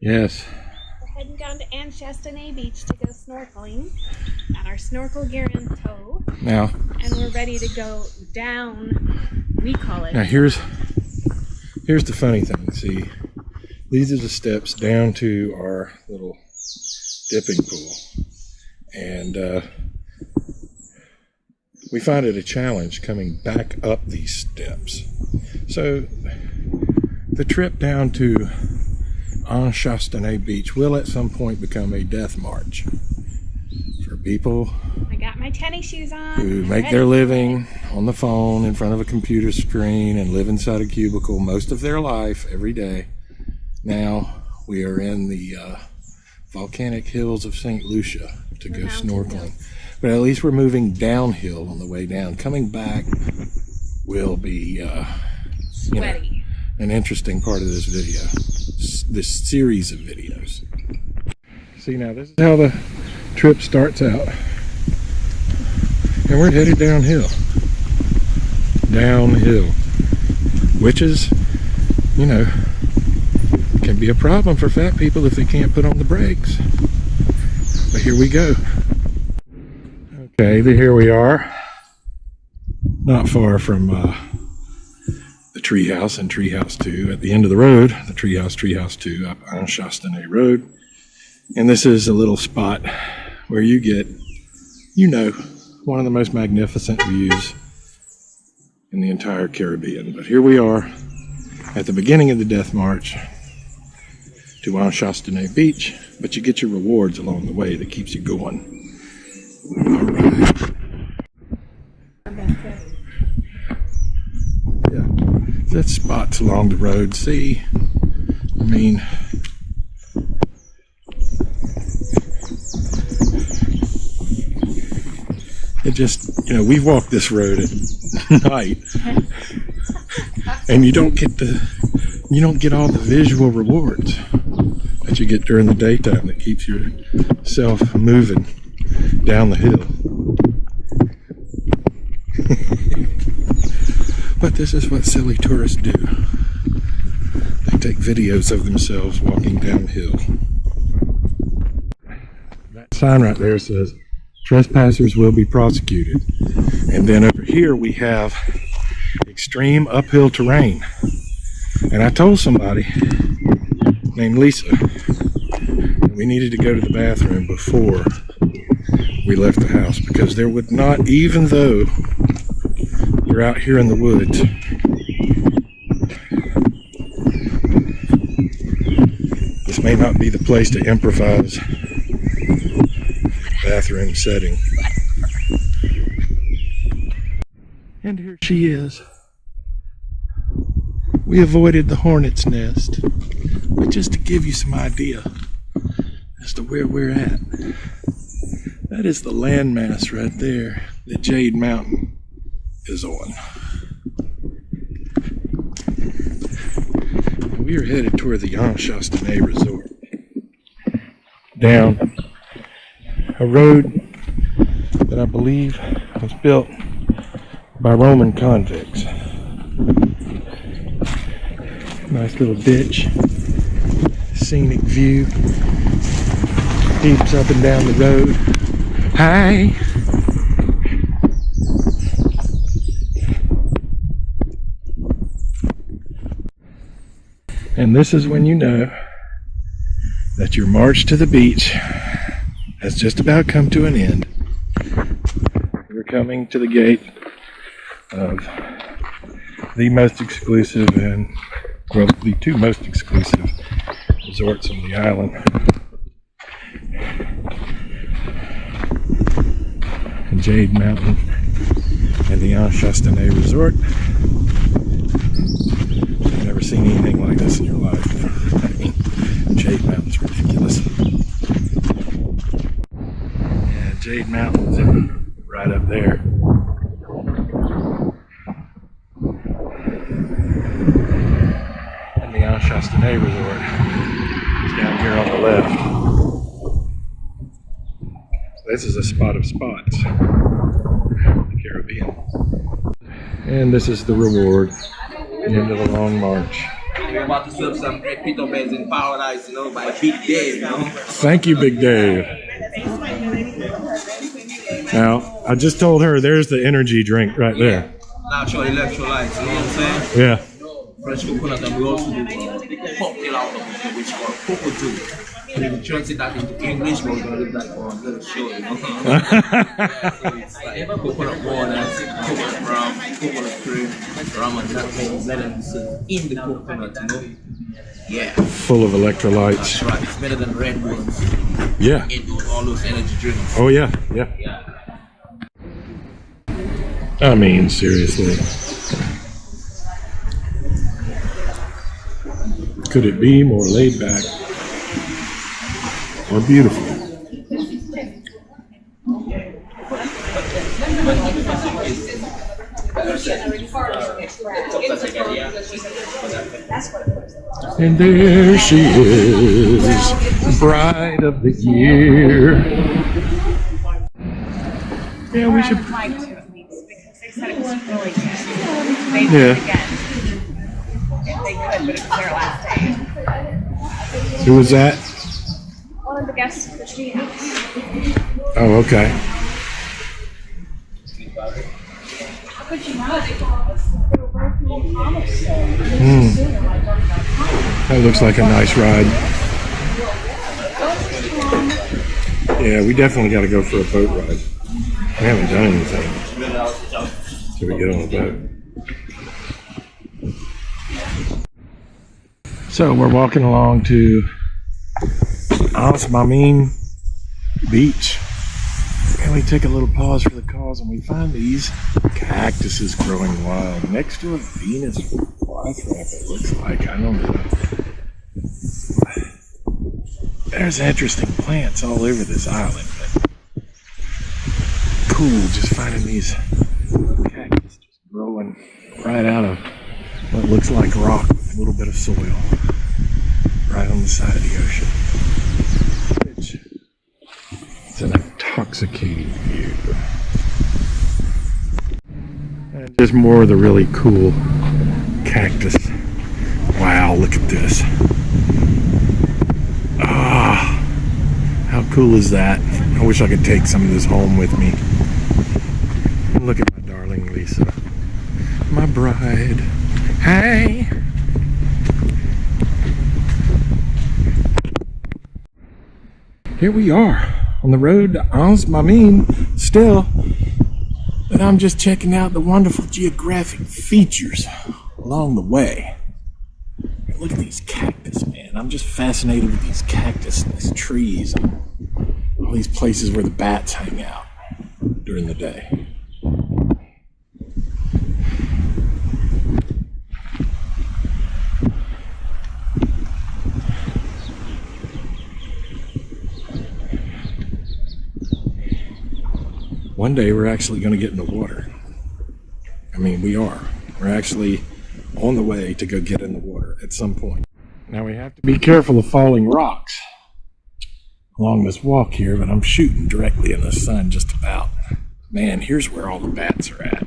Yes. We're heading down to Anse Chastanet Beach to go snorkeling. Got our snorkel gear in tow. Now. And we're ready to go down, we call it. Now here's the funny thing. See, these are the steps down to our little dipping pool. And we find it a challenge coming back up these steps. So the trip down to Anse Chastanet Beach will at some point become a death march for people I got my tennis shoes on. who make their living on the phone in front of a computer screen and live inside a cubicle most of their life every day. Now we are in the volcanic hills of St. Lucia to go snorkeling. But at least we're moving downhill on the way down. Coming back will be Sweaty. An interesting part of this video, this series of videos. See, now this is how the trip starts out. And we're headed downhill. Downhill. Which is, can be a problem for fat people if they can't put on the brakes. But here we go. Okay, here we are. Not far from the treehouse and treehouse 2 at the end of the road. The treehouse 2 up Anse Chastanet Road. And this is a little spot where you get, one of the most magnificent views in the entire Caribbean. But here we are at the beginning of the death march to Anse Chastanet Beach, but you get your rewards along the way that keeps you going. All right. Yeah, that spots along the road. See, I mean, it just, we've walked this road at night, and you don't get all the visual rewards that you get during the daytime that keeps yourself moving down the hill. But this is what silly tourists do. They take videos of themselves walking downhill. That sign right there says, "Trespassers will be prosecuted." And then over here we have extreme uphill terrain. And I told somebody named Lisa that we needed to go to the bathroom before we left the house, because there would not, even though you're out here in the woods, this may not be the place to improvise bathroom setting. And here she is. We avoided the hornet's nest, but just to give you some idea as to where we're at. That is the landmass right there that Jade Mountain is on. And we are headed toward the Anse Chastanet Resort. Down a road that I believe was built by Roman convicts. Nice little ditch, scenic view, keeps up and down the road. Hi! And this is when you know that your march to the beach has just about come to an end. We're coming to the gate of the most exclusive and, well, the two most exclusive resorts on the island. Jade Mountain and the Anse Chastanet Resort. You've never seen anything like this in your life. I mean, Jade Mountain's ridiculous. Yeah, Jade Mountain's right up there. And the Anse Chastanet Resort is down here on the left. This is a spot of spots in the Caribbean. And this is the reward, the end of a long march. We're about to serve some great pito beds in paradise, you know, by Big Dave, you know. Thank you, Big Dave. Now, I just told her there's the energy drink right there. Natural electrolytes, you know what I'm saying? Yeah. Fresh coconut, and we also do cocktail out of it, which is called cocoa juice. And if you translate that into English, we're going to do that for a little show, you know? Yeah, so it's like coconut water, coconut rum, coconut cream, rum and nutmeg, lemons in the coconut, you know? Yeah. Full of electrolytes. That's right. It's better than Red Bulls. Yeah. All those energy drinks. Oh, yeah. Yeah. I mean, seriously. Could it be more laid back or beautiful? And there she is, bride of the year. Yeah, we should. Like 2 weeks because they said it was really good. They did Yeah. it again. If they could, but it was their last day. Who was that? One of the guests that she had. Oh, okay. That looks like a nice ride. Yeah, we definitely got to go for a boat ride. We haven't done anything till we get on the boat. So we're walking along to Anse Mamin beach, and we take a little pause for the cause, and we find these cactuses growing wild next to a Venus flytrap. It looks like, I don't know. There's interesting plants all over this island. But cool, just finding these cactus just growing right out of what looks like rock with a little bit of soil right on the side of the ocean. Which is an intoxicating view. And just more of the really cool cactus. Wow, look at this. Ah, how cool is that? I wish I could take some of this home with me. And look at my darling Lisa, my bride. Hey! Here we are on the road to Anse Mamin still, but I'm just checking out the wonderful geographic features along the way. Look at these cactus, man. I'm just fascinated with these cactus and these trees and all these places where the bats hang out during the day. One day we're actually going to get in the water. I mean, we are. We're actually on the way to go get in the water at some point. Now we have to be careful of falling rocks along this walk here, but I'm shooting directly in the sun just about. Man, here's where all the bats are at.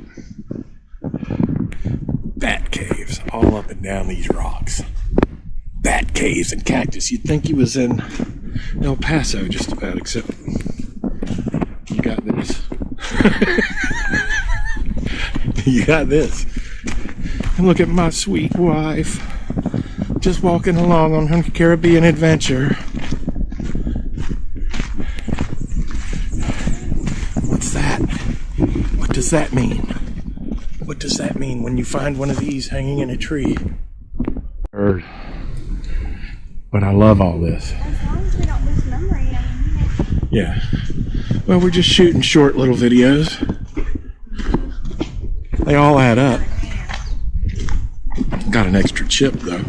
Bat caves all up and down these rocks. Bat caves and cactus. You'd think he was in El Paso just about, except you got this. You got this. And look at my sweet wife, just walking along on her Caribbean adventure. What's that? What does that mean? What does that mean when you find one of these hanging in a tree? But I love all this. As long as we don't lose memory, I mean, Yeah. Well, we're just shooting short little videos. They all add up. Got an extra chip though.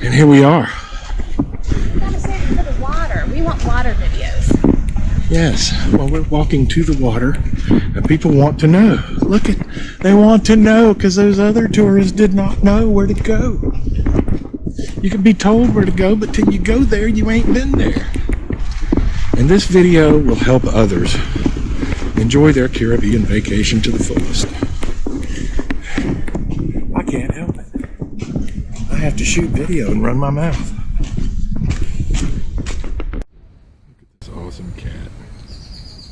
And here we are. we gotta save it for the water. We want water videos. Yes. Well, we're walking to the water, and people want to know. Look at, they want to know because those other tourists did not know where to go. You can be told where to go, but till you go there, you ain't been there. And this video will help others enjoy their Caribbean vacation to the fullest. to shoot video and run my mouth. Look at this awesome cat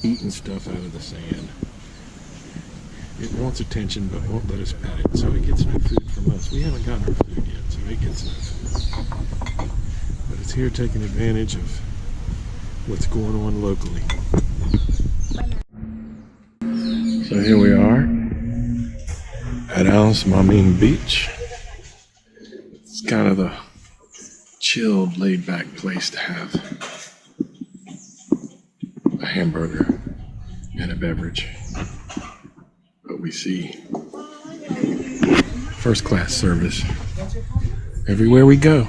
eating stuff out of the sand. It wants attention but won't let us pet it, so it gets no food from us. We haven't gotten our food yet, so it gets no food. But it's here taking advantage of what's going on locally. So here we are at Anse Mamin Beach. It's kind of a chilled, laid-back place to have a hamburger and a beverage. But we see first-class service everywhere we go.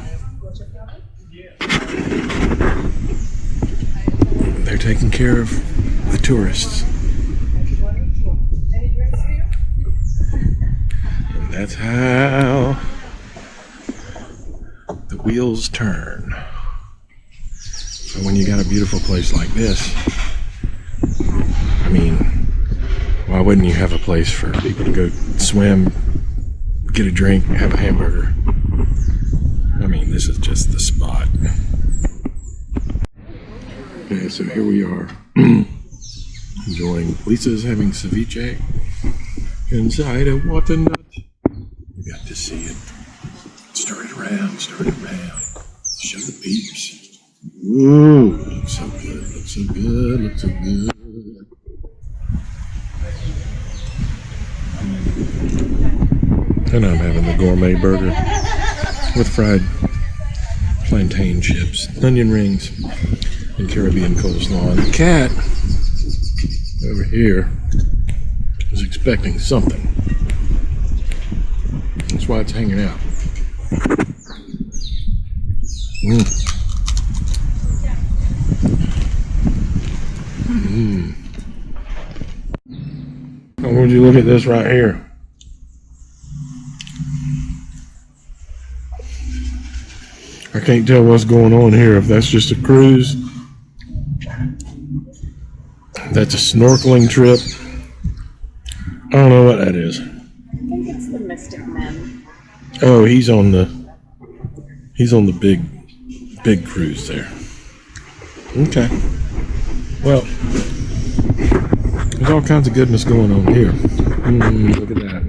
They're taking care of the tourists. And that's how the wheels turn. So when you got a beautiful place like this, I mean, why wouldn't you have a place for people to go swim, get a drink, have a hamburger? I mean, this is just the spot. Okay, so here we are, enjoying. Lisa's having ceviche inside a water nut. You got to see it. Stir it around, stir it around. Show the peeps. Ooh, looks so good, looks so good, looks so good. And I'm having the gourmet burger with fried plantain chips, onion rings, and Caribbean coleslaw. And the cat over here is expecting something. That's why it's hanging out. Oh, would you look at this right here? I can't tell what's going on here, if that's just a cruise, that's a snorkeling trip. I don't know what that is. I think it's the Mystic Men. Oh, he's on the big cruise there. Okay. Well, there's all kinds of goodness going on here. Look at that.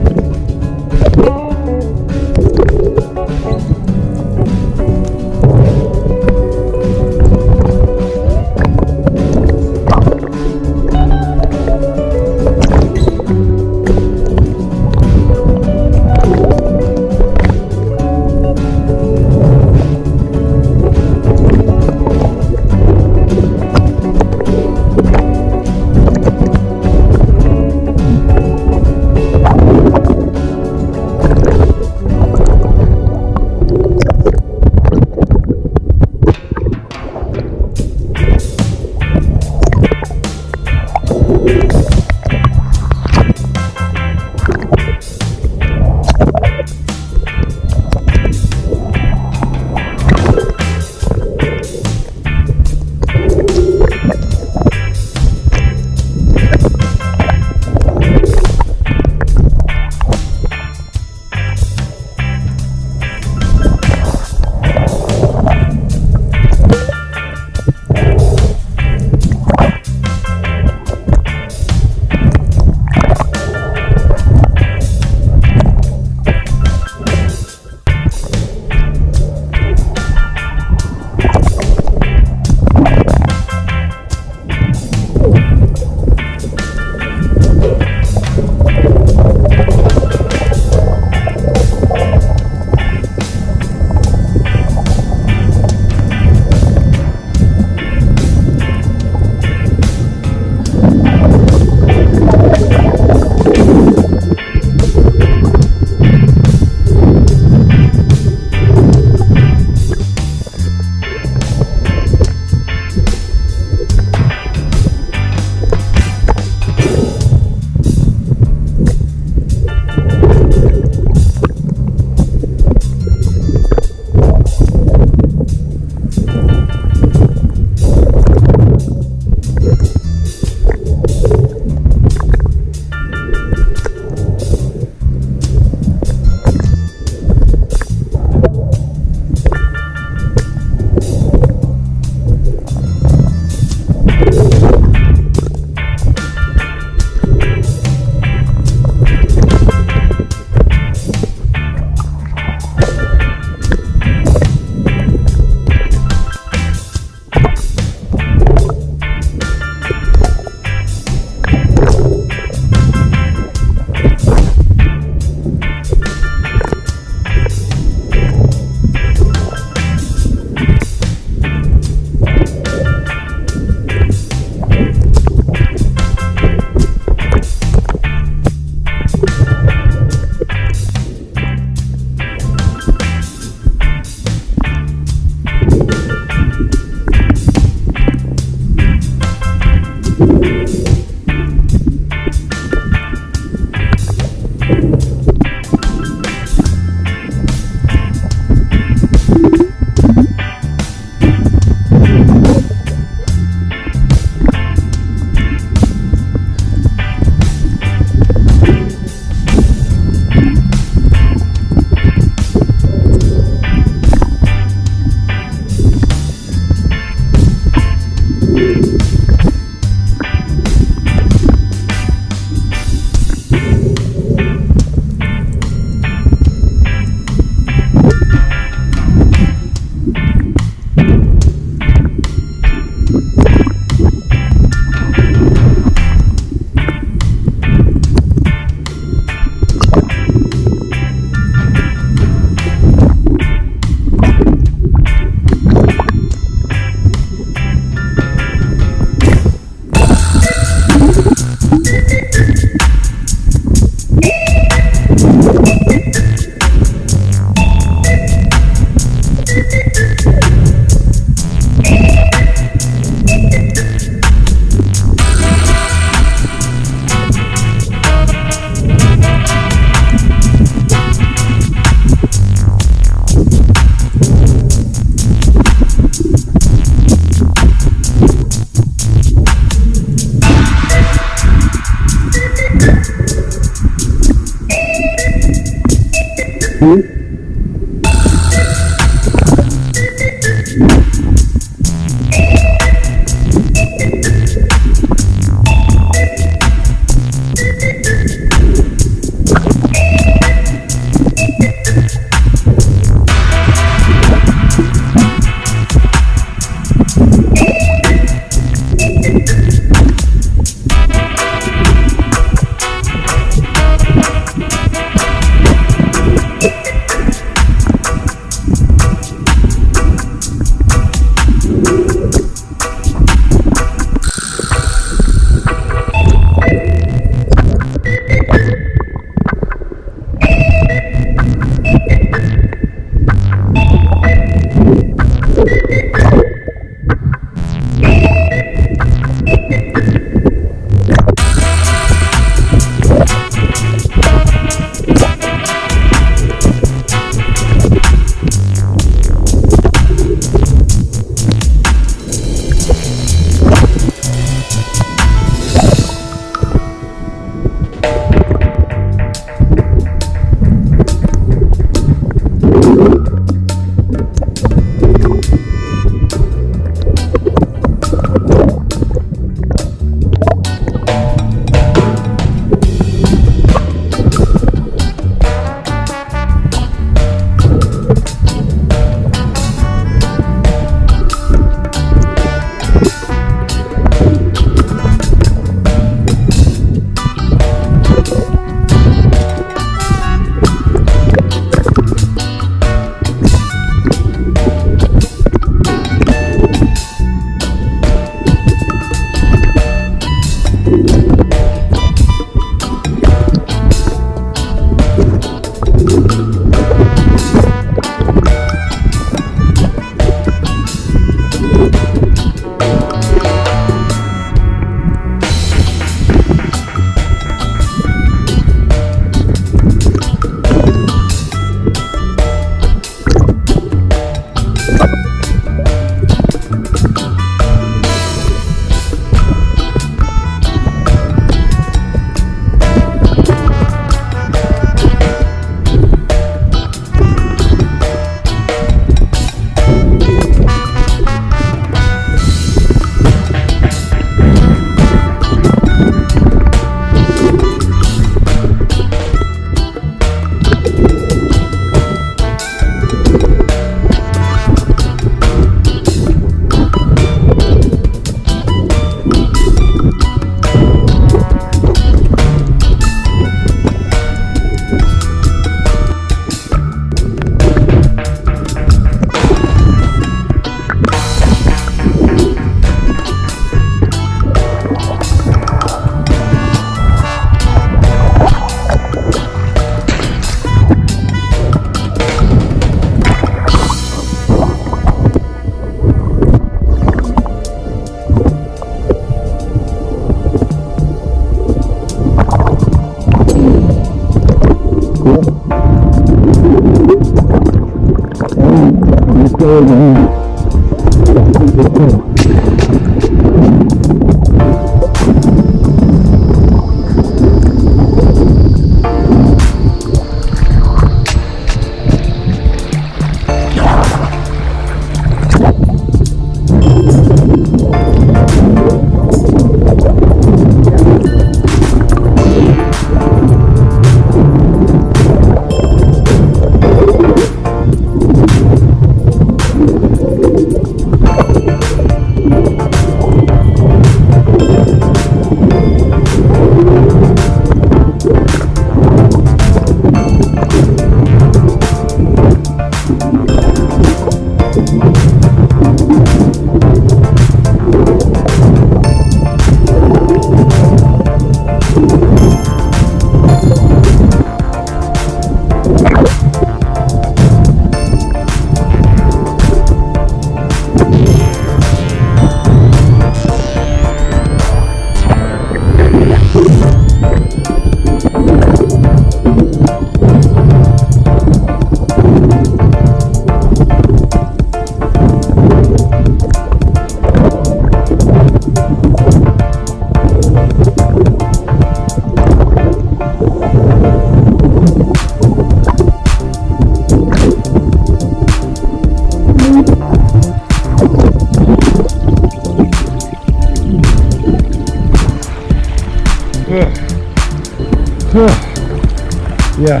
Yeah.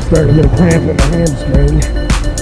Starting to get a cramp in my hamstring.